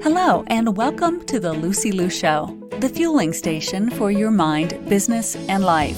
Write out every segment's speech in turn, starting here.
Hello, and welcome to the Lucy Liu Show, the fueling station for your mind, business, and life.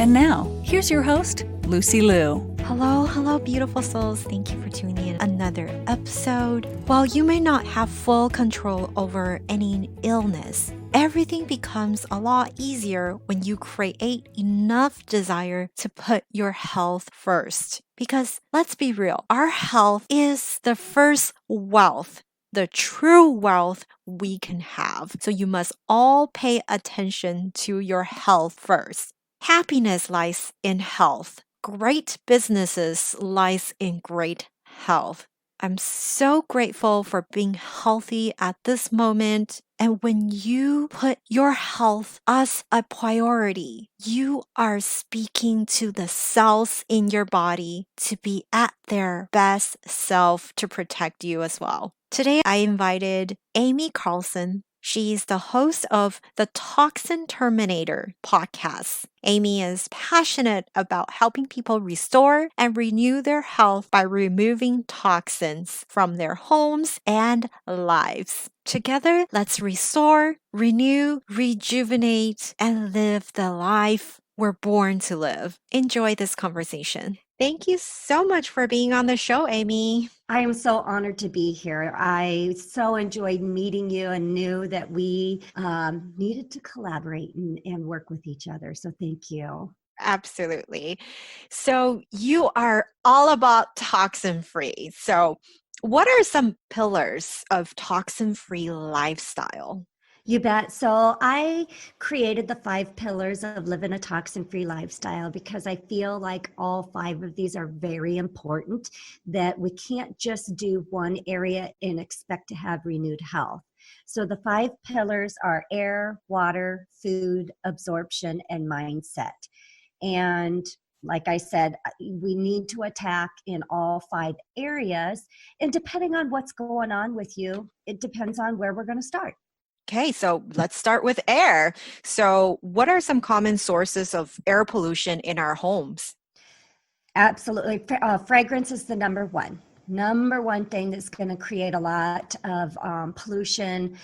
And now, here's your host, Lucy Liu. Hello, beautiful souls. Thank you for tuning in another episode. While you may not have full control over any illness, everything becomes a lot easier when you create enough desire to put your health first. Because let's be real, our health is the first wealth, the true wealth we can have. So you must all pay attention to your health first. Happiness lies in health. Great businesses lies in great health. I'm so grateful for being healthy at this moment. And when you put your health as a priority, you are speaking to the cells in your body to be at their best self to protect you as well. Today, I invited Aimee Carlson. She's the host of the Toxin Terminator podcast. Aimee is passionate about helping people restore and renew their health by removing toxins from their homes and lives. Together, let's restore, renew, rejuvenate, and live the life we're born to live. Enjoy this conversation. Thank you so much for being on the show, Aimee. I am so honored to be here. I so enjoyed meeting you and knew that we needed to collaborate and work with each other. So thank you. Absolutely. So you are all about toxin-free. So what are some pillars of toxin-free lifestyle? You bet. So I created the 5 pillars of living a toxin-free lifestyle because I feel like all 5 of these are very important, that we can't just do one area and expect to have renewed health. So the 5 pillars are air, water, food, absorption, and mindset. And like I said, we need to attack in all 5 areas. And depending on what's going on with you, it depends on where we're going to start. Okay, so let's start with air. So what are some common sources of air pollution in our homes? Absolutely. Fragrance is the number one thing that's going to create a lot of pollution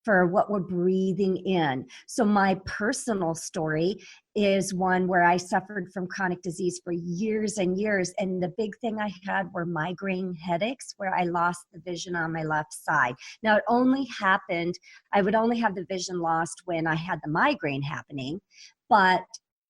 for what we're breathing in. So my personal story is one where I suffered from chronic disease for years and years. And the big thing I had were migraine headaches where I lost the vision on my left side. Now it only happened, I would only have the vision lost when I had the migraine happening, but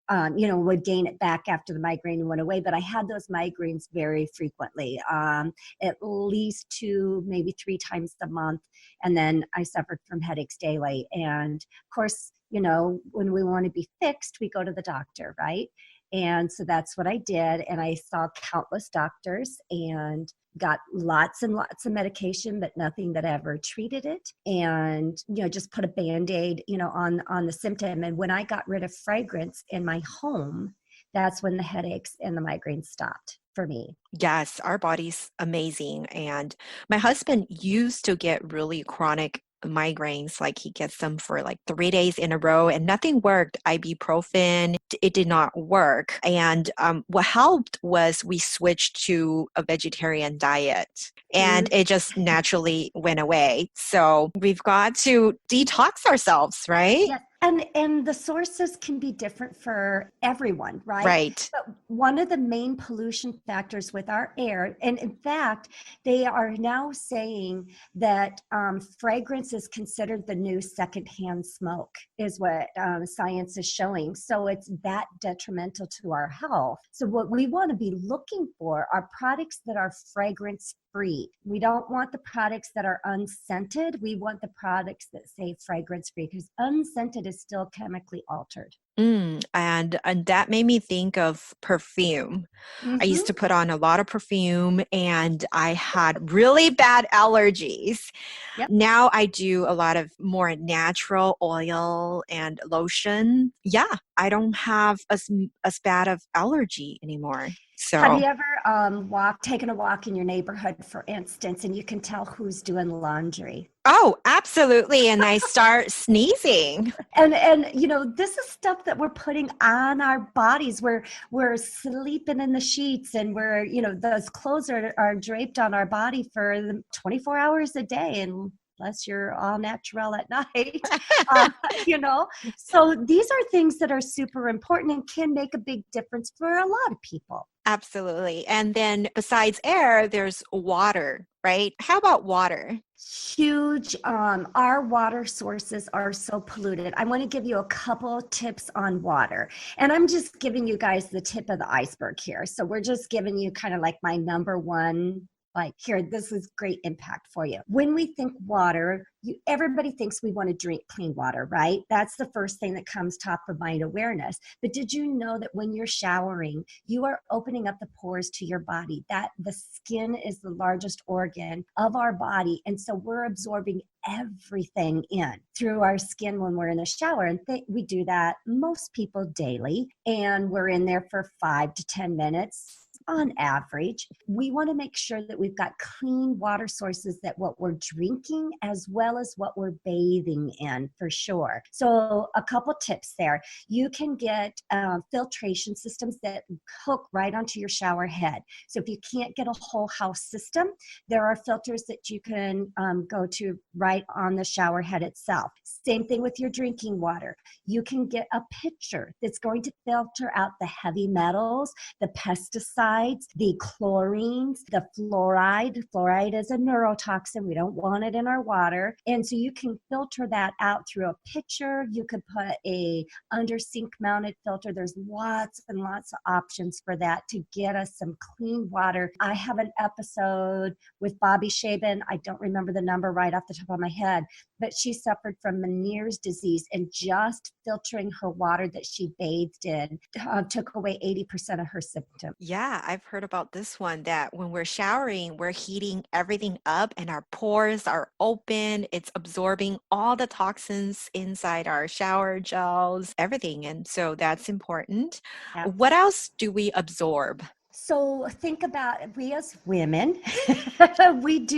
would gain it back after the migraine went away. But I had those migraines very frequently, at least 2, maybe 3 times a month. And then I suffered from headaches daily. And of course, when we want to be fixed, we go to the doctor, right? And so that's what I did. And I saw countless doctors and got lots and lots of medication, but nothing that ever treated it. And, just put a Band-Aid, on the symptom. And when I got rid of fragrance in my home, that's when the headaches and the migraines stopped for me. Yes, our body's amazing. And my husband used to get really chronic migraines, like he gets them for like 3 days in a row and nothing worked. Ibuprofen, it did not work. And what helped was we switched to a vegetarian diet and it just naturally went away. So we've got to detox ourselves, right? Yes. And the sources can be different for everyone, right? Right. But one of the main pollution factors with our air, and in fact, they are now saying that fragrance is considered the new secondhand smoke, is what science is showing. So it's that detrimental to our health. So what we want to be looking for are products that are fragrance free. We don't want the products that are unscented. We want the products that say fragrance free, because unscented is still chemically altered. And that made me think of perfume. I used to put on a lot of perfume and I had really bad allergies. Yep. Now I do a lot of more natural oil and lotion. Yeah, I don't have as bad of allergy anymore. So have you ever taken a walk in your neighborhood, for instance, and you can tell who's doing laundry? Oh, absolutely. And I start sneezing. And this is stuff that we're putting on our bodies. We're sleeping in the sheets, and those clothes are draped on our body for 24 hours a day. And plus you're all natural at night. uh, you know, so these are things that are super important and can make a big difference for a lot of people. Absolutely. And then besides air, there's water, right? How about water? Huge. Our water sources are so polluted. I want to give you a couple tips on water. And I'm just giving you guys the tip of the iceberg here. So we're just giving you kind of like my number one, like here, this is great impact for you. When we think water, everybody thinks we want to drink clean water, right? That's the first thing that comes top of mind awareness. But did you know that when you're showering, you are opening up the pores to your body? That the skin is the largest organ of our body. And so we're absorbing everything in through our skin when we're in the shower. And we do that, most people daily. And we're in there for 5 to 10 minutes. On average, we want to make sure that we've got clean water sources, that what we're drinking as well as what we're bathing in, for sure. So a couple tips there. You can get filtration systems that hook right onto your shower head. So if you can't get a whole house system, there are filters that you can go to right on the shower head itself. Same thing with your drinking water. You can get a pitcher that's going to filter out the heavy metals, the pesticides, the chlorines, the fluoride. Fluoride is a neurotoxin. We don't want it in our water. And so you can filter that out through a pitcher. You could put a under sink mounted filter. There's lots and lots of options for that to get us some clean water. I have an episode with Bobby Shaban. I don't remember the number right off the top of my head, but she suffered from Meniere's disease, and just filtering her water that she bathed in took away 80% of her symptoms. Yeah, I've heard about this one, that when we're showering, we're heating everything up and our pores are open. It's absorbing all the toxins inside our shower gels, everything. And so that's important. Yeah. What else do we absorb? So think about, we as women, we've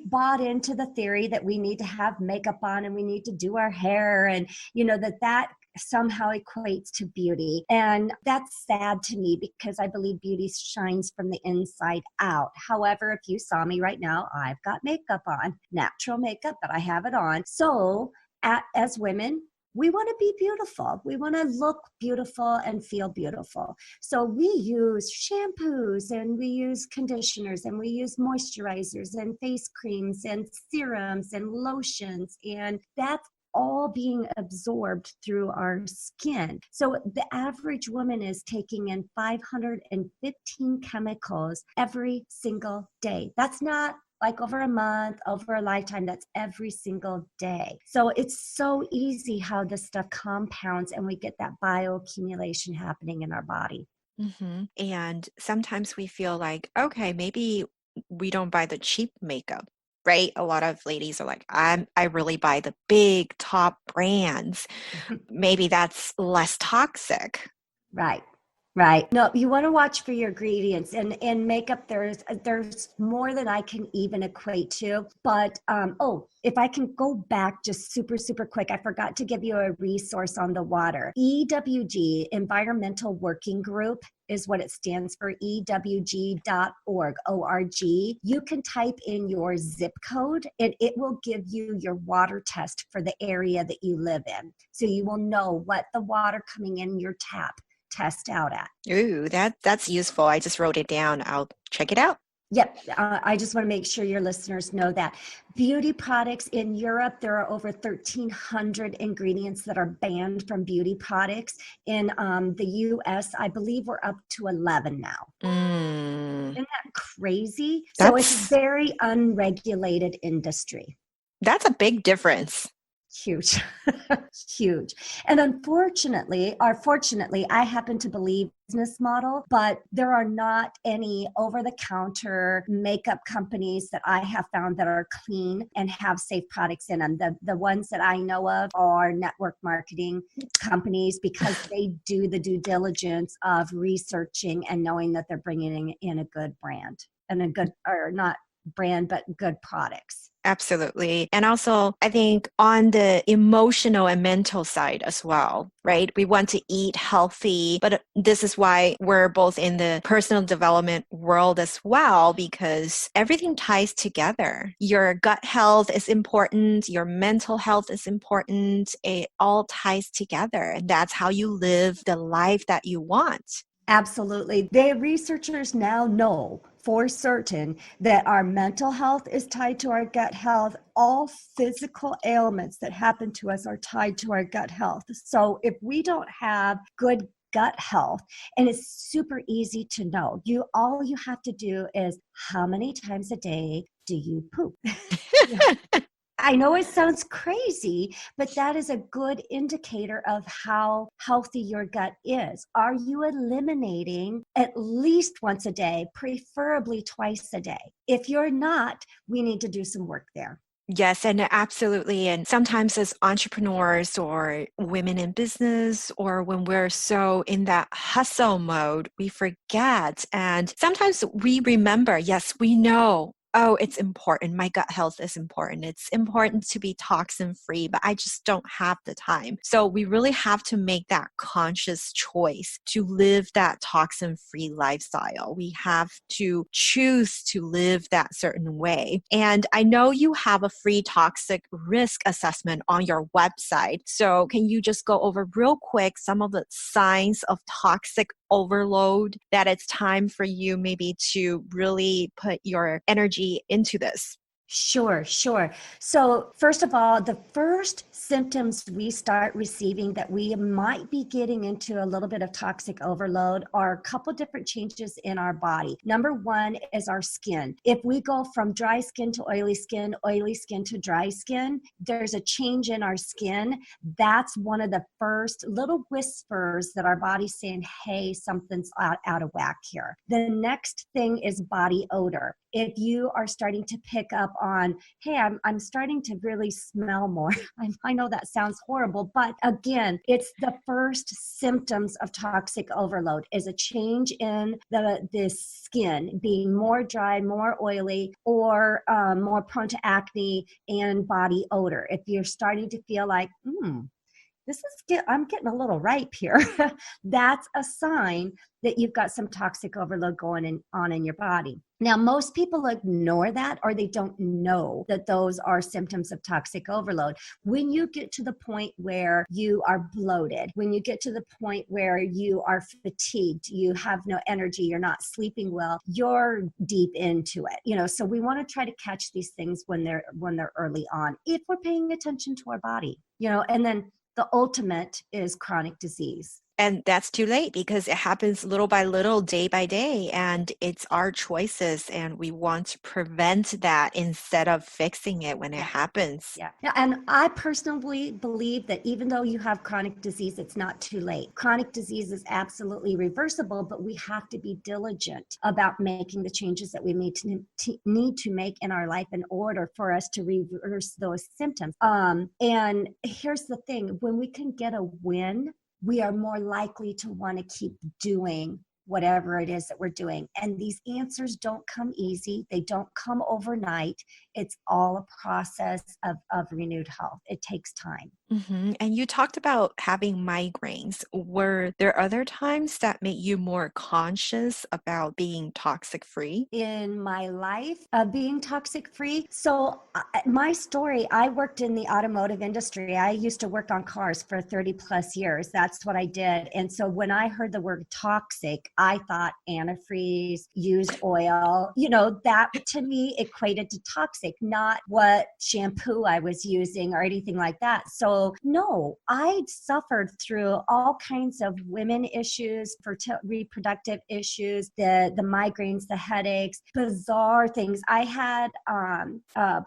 bought into the theory that we need to have makeup on and we need to do our hair, and that somehow equates to beauty. And that's sad to me, because I believe beauty shines from the inside out. However, if you saw me right now, I've got makeup on, natural makeup, but I have it on. So as women, we want to be beautiful. We want to look beautiful and feel beautiful. So we use shampoos and we use conditioners and we use moisturizers and face creams and serums and lotions. And that's all being absorbed through our skin. So the average woman is taking in 515 chemicals every single day. That's not like over a month, over a lifetime. That's every single day. So it's so easy how this stuff compounds and we get that bioaccumulation happening in our body. Mm-hmm. And sometimes we feel like, okay, maybe we don't buy the cheap makeup, right? A lot of ladies are like, I really buy the big top brands. Maybe that's less toxic. Right. Right. No, you want to watch for your ingredients. And in makeup, there's more than I can even equate to. But if I can go back just super, super quick, I forgot to give you a resource on the water. EWG, Environmental Working Group, is what it stands for, ewg.org, O-R-G. You can type in your zip code and it will give you your water test for the area that you live in. So you will know what the water coming in your tap test out at. Ooh, that's useful. I just wrote it down. I'll check it out. Yep. I just want to make sure your listeners know that. Beauty products in Europe, there are over 1,300 ingredients that are banned from beauty products. In the US, I believe we're up to 11 now. Isn't that crazy? So it's a very unregulated industry. That's a big difference. Huge, huge. And fortunately, I happen to believe business model, but there are not any over-the-counter makeup companies that I have found that are clean and have safe products in them. The ones that I know of are network marketing companies, because they do the due diligence of researching and knowing that they're bringing in a good brand and a good, or not brand, but good products. Absolutely. And also, I think on the emotional and mental side as well, right? We want to eat healthy, but this is why we're both in the personal development world as well, because everything ties together. Your gut health is important, your mental health is important. It all ties together. And that's how you live the life that you want. Absolutely. The researchers now know for certain that our mental health is tied to our gut health. All physical ailments that happen to us are tied to our gut health. So if we don't have good gut health, and it's super easy to know, all you have to do is, how many times a day do you poop? I know it sounds crazy, but that is a good indicator of how healthy your gut is. Are you eliminating at least once a day, preferably twice a day? If you're not, we need to do some work there. Yes, and absolutely. And sometimes as entrepreneurs or women in business, or when we're so in that hustle mode, we forget. And sometimes we remember, yes, we know, oh, it's important. My gut health is important. It's important to be toxin free, but I just don't have the time. So we really have to make that conscious choice to live that toxin free lifestyle. We have to choose to live that certain way. And I know you have a free toxic risk assessment on your website. So can you just go over real quick some of the signs of toxic overload that it's time for you maybe to really put your energy into this? Sure. So first of all, the first symptoms we start receiving that we might be getting into a little bit of toxic overload are a couple different changes in our body. Number one is our skin. If we go from dry skin to oily skin to dry skin, there's a change in our skin. That's one of the first little whispers that our body's saying, hey, something's out of whack here. The next thing is body odor. If you are starting to pick up on, hey, I'm starting to really smell more. I know that sounds horrible, but again, it's the first symptoms of toxic overload is a change in the skin being more dry, more oily, or more prone to acne and body odor. If you're starting to feel like, I'm getting a little ripe here, that's a sign that you've got some toxic overload going on in your body. Now, most people ignore that, or they don't know that those are symptoms of toxic overload. When you get to the point where you are bloated, when you get to the point where you are fatigued, you have no energy, you're not sleeping well, you're deep into it. So we want to try to catch these things when they're early on, if we're paying attention to our body, and then the ultimate is chronic disease. And that's too late because it happens little by little, day by day, and it's our choices. And we want to prevent that instead of fixing it when it happens. Yeah. And I personally believe that even though you have chronic disease, it's not too late. Chronic disease is absolutely reversible, but we have to be diligent about making the changes that we need to make in our life in order for us to reverse those symptoms. And here's the thing, when we can get a win, we are more likely to want to keep doing whatever it is that we're doing. And these answers don't come easy. They don't come overnight. It's all a process of renewed health. It takes time. Mm-hmm. And you talked about having migraines. Were there other times that made you more conscious about being toxic free? In my life of being toxic free. So my story, I worked in the automotive industry. I used to work on cars for 30 plus years. That's what I did. And so when I heard the word toxic, I thought antifreeze, used oil, that to me equated to toxic, not what shampoo I was using or anything like that. So no, I suffered through all kinds of women issues, reproductive issues, the migraines, the headaches, bizarre things. I had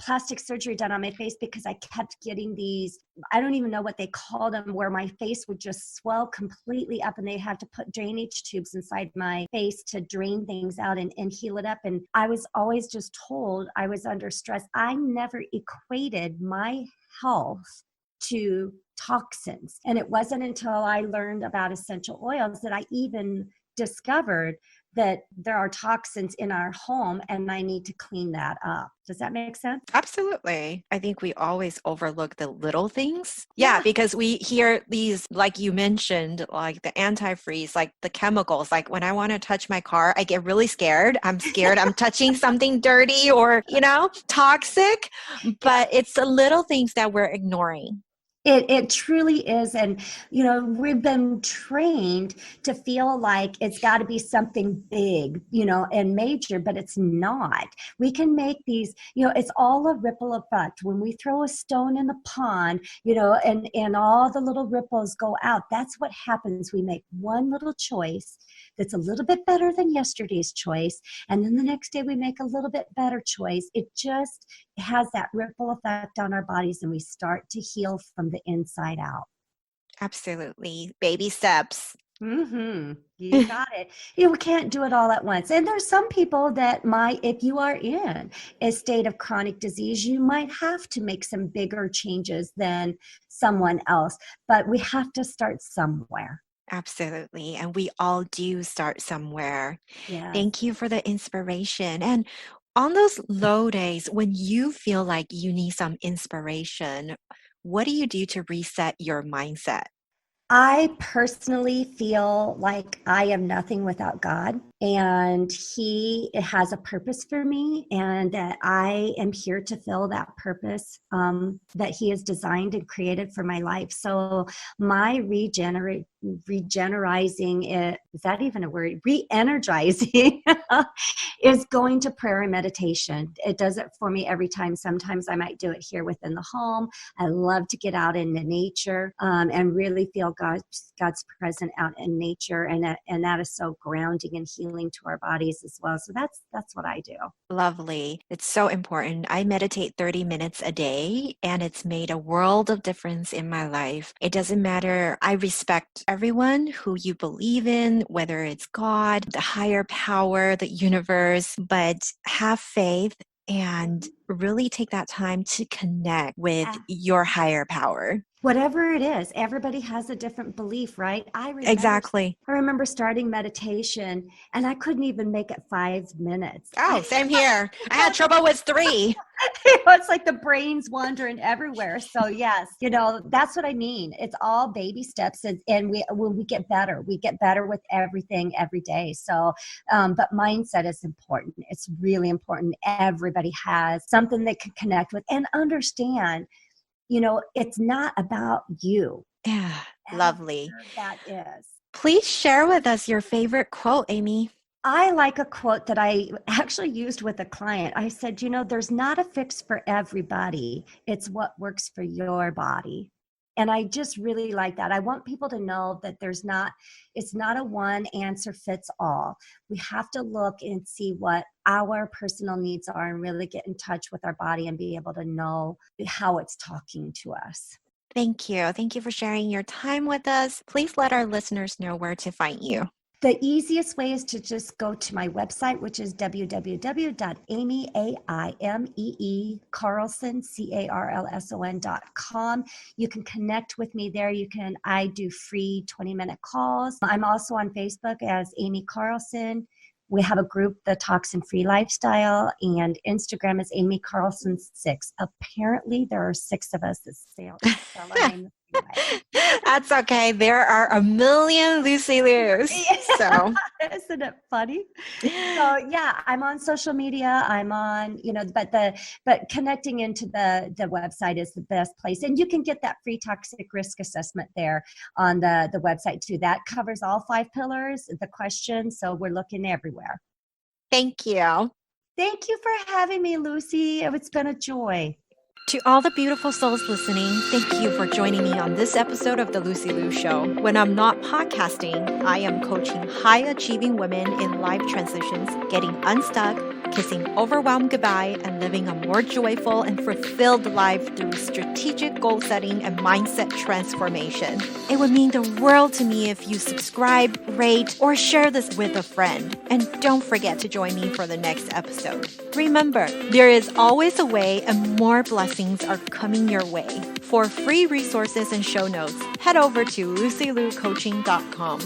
plastic surgery done on my face because I kept getting these, I don't even know what they called them, where my face would just swell completely up and they had to put drainage tubes inside my face to drain things out and heal it up. And I was always just told I was under stress. I never equated my health to toxins. And it wasn't until I learned about essential oils that I even discovered that there are toxins in our home and I need to clean that up. Does that make sense? Absolutely. I think we always overlook the little things. Yeah. Because we hear these, like you mentioned, like the antifreeze, like the chemicals. Like when I want to touch my car, I get really scared. I'm scared I'm touching something dirty or, toxic. But it's the little things that we're ignoring. It truly is. And, we've been trained to feel like it's got to be something big, and major, but it's not. We can make these, it's all a ripple effect. When we throw a stone in the pond, and all the little ripples go out, that's what happens. We make one little choice that's a little bit better than yesterday's choice. And then the next day we make a little bit better choice. It just has that ripple effect on our bodies, and we start to heal from the inside out. Absolutely. Baby steps. Mm-hmm. You got it. We can't do it all at once. And there's some people that if you are in a state of chronic disease, you might have to make some bigger changes than someone else. But we have to start somewhere. Absolutely. And we all do start somewhere. Yes. Thank you for the inspiration. And on those low days, when you feel like you need some inspiration, what do you do to reset your mindset? I personally feel like I am nothing without God, and He has a purpose for me, and that I am here to fill that purpose that He has designed and created for my life. So my re-energizing, is that even a word? Re-energizing is going to prayer and meditation. It does it for me every time. Sometimes I might do it here within the home. I love to get out into nature and really feel God's presence out in nature, and that is so grounding and healing to our bodies as well. So that's what I do. Lovely. It's so important. I meditate 30 minutes a day, and it's made a world of difference in my life. It doesn't matter. I respect everyone who you believe in, whether it's God, the higher power, the universe, but have faith and really take that time to connect with your higher power. Whatever it is, everybody has a different belief, right? Exactly. I remember starting meditation and I couldn't even make it 5 minutes. Oh, same here. I had trouble with 3. It's like the brain's wandering everywhere. So yes, that's what I mean. It's all baby steps, and we get better. We get better with everything every day. So, but mindset is important. It's really important. Everybody has something they can connect with and understand. It's not about you. Yeah, lovely. That is. Please share with us your favorite quote, Aimee. I like a quote that I actually used with a client. I said, there's not a fix for everybody. It's what works for your body. And I just really like that. I want people to know that it's not a one answer fits all. We have to look and see what our personal needs are and really get in touch with our body and be able to know how it's talking to us. Thank you. Thank you for sharing your time with us. Please let our listeners know where to find you. The easiest way is to just go to my website, which is www.aimee, A-I-M-E-E, Carlson, CARLSON.com. You can connect with me there. I do free 20-minute calls. I'm also on Facebook as Aimee Carlson. We have a group, the Toxin Free Lifestyle, and Instagram is Aimee Carlson 6. Apparently, there are 6 of us that spell our name. That's okay. There are a million Lucy Lous. So isn't it funny? So yeah, I'm on social media. I'm on, but connecting into the website is the best place. And you can get that free toxic risk assessment there on the website too. That covers all 5 pillars, the questions. So we're looking everywhere. Thank you. Thank you for having me, Lucy. It's been a joy. To all the beautiful souls listening, thank you for joining me on this episode of The Lucy Lou Show. When I'm not podcasting, I am coaching high-achieving women in life transitions, getting unstuck, kissing overwhelm goodbye, and living a more joyful and fulfilled life through strategic goal setting and mindset transformation. It would mean the world to me if you subscribe, rate, or share this with a friend. And don't forget to join me for the next episode. Remember, there is always a way, and more blessings are coming your way. For free resources and show notes, head over to LucyLouCoaching.com.